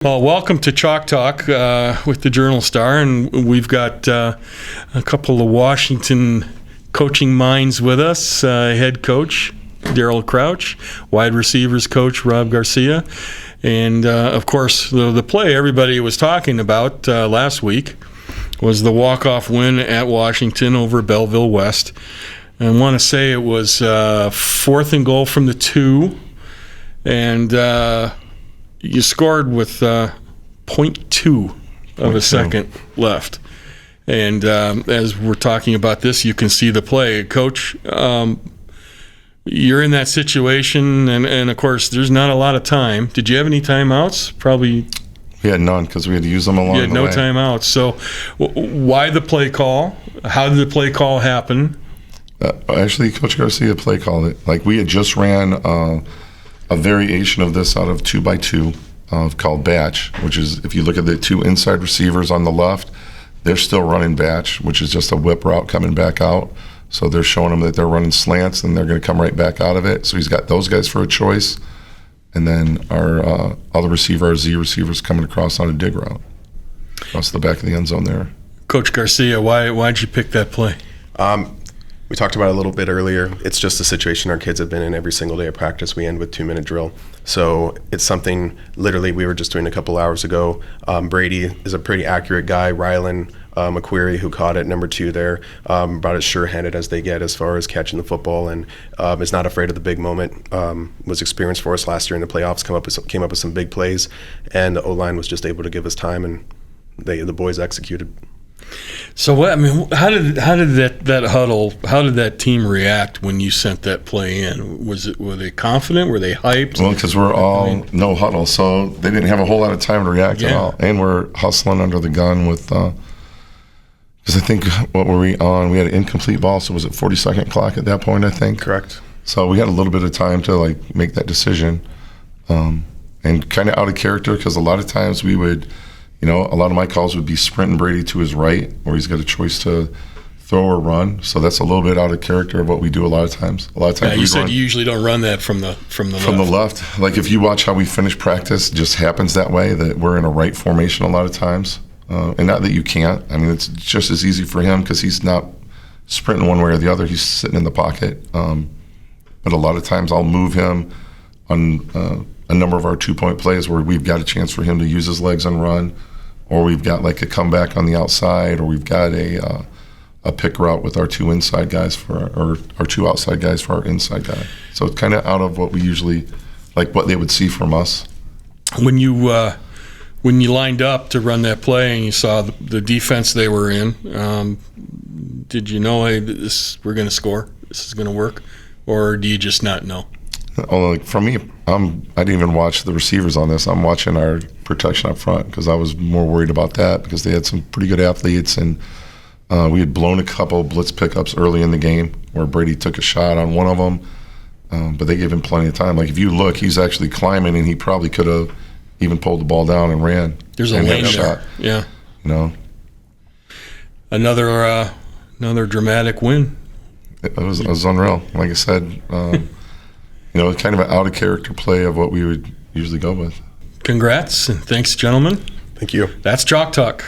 Well, welcome to Chalk Talk with the Journal Star, and we've got a couple of Washington coaching minds with us. Head coach Darrell Crouch, wide receivers coach Rob Garcia, and of course the play everybody was talking about last week was the walk-off win at Washington over Belleville West. And I want to say it was 4th and goal from the 2, and you scored with 0.2 of a second left. And as we're talking about this, you can see the play. Coach, you're in that situation, and of course, there's not a lot of time. Did you have any timeouts? Probably. We had none because we had to use them along the way. You had no timeouts. So why the play call? How did the play call happen? Actually, Coach Garcia play called it. Like, we had just ran a variation of this out of 2x2 called batch, which is, if you look at the two inside receivers on the left, they're still running batch, which is just a whip route coming back out. So they're showing them that they're running slants and they're going to come right back out of it. So he's got those guys for a choice. And then our other receiver, our Z receivers, coming across on a dig route across the back of the end zone there. Coach Garcia, why'd you pick that play? We talked about it a little bit earlier. It's just a situation our kids have been in every single day of practice. We end with 2-minute drill. So it's something, literally, we were just doing a couple hours ago. Brady is a pretty accurate guy. Rylan McQuarrie, who caught it, number 2 there, about as sure-handed as they get as far as catching the football, and is not afraid of the big moment. Was experienced for us last year in the playoffs, came up with some big plays, and the O-line was just able to give us time, and the boys executed. So how did that huddle? How did that team react when you sent that play in? Were they confident? Were they hyped? Well, because we're all no huddle, so they didn't have a whole lot of time to react at all, and we're hustling under the gun with. Because I think what were we on? We had an incomplete ball, so was it 40-second clock at that point? I think. Correct. So we had a little bit of time to make that decision, and kind of out of character because a lot of times we would. A lot of my calls would be sprinting Brady to his right, or he's got a choice to throw or run. So that's a little bit out of character of what we do a lot of times. You said you usually don't run that from the left. From the left. Like, if you watch how we finish practice, it just happens that way, that we're in a right formation a lot of times. And not that you can't. I mean, it's just as easy for him because he's not sprinting one way or the other. He's sitting in the pocket. But a lot of times I'll move him on a number of our 2-point plays where we've got a chance for him to use his legs and run, or we've got like a comeback on the outside, or we've got a pick route with our 2 inside guys or our 2 outside guys for our inside guy. So it's kind of out of what we usually, like what they would see from us. When you lined up to run that play and you saw the defense they were in, did you know, hey, we're going to score, this is going to work, or do you just not know? Oh, for me, I didn't even watch the receivers on this. I'm watching our protection up front because I was more worried about that because they had some pretty good athletes, and we had blown a couple blitz pickups early in the game where Brady took a shot on one of them, but they gave him plenty of time. Like, if you look, he's actually climbing, and he probably could have even pulled the ball down and ran. There's a lane there. Yeah. Another dramatic win. It was unreal. Like I said. Kind of an out-of-character play of what we would usually go with. Congrats, and thanks, gentlemen. Thank you. That's Chalk Talk.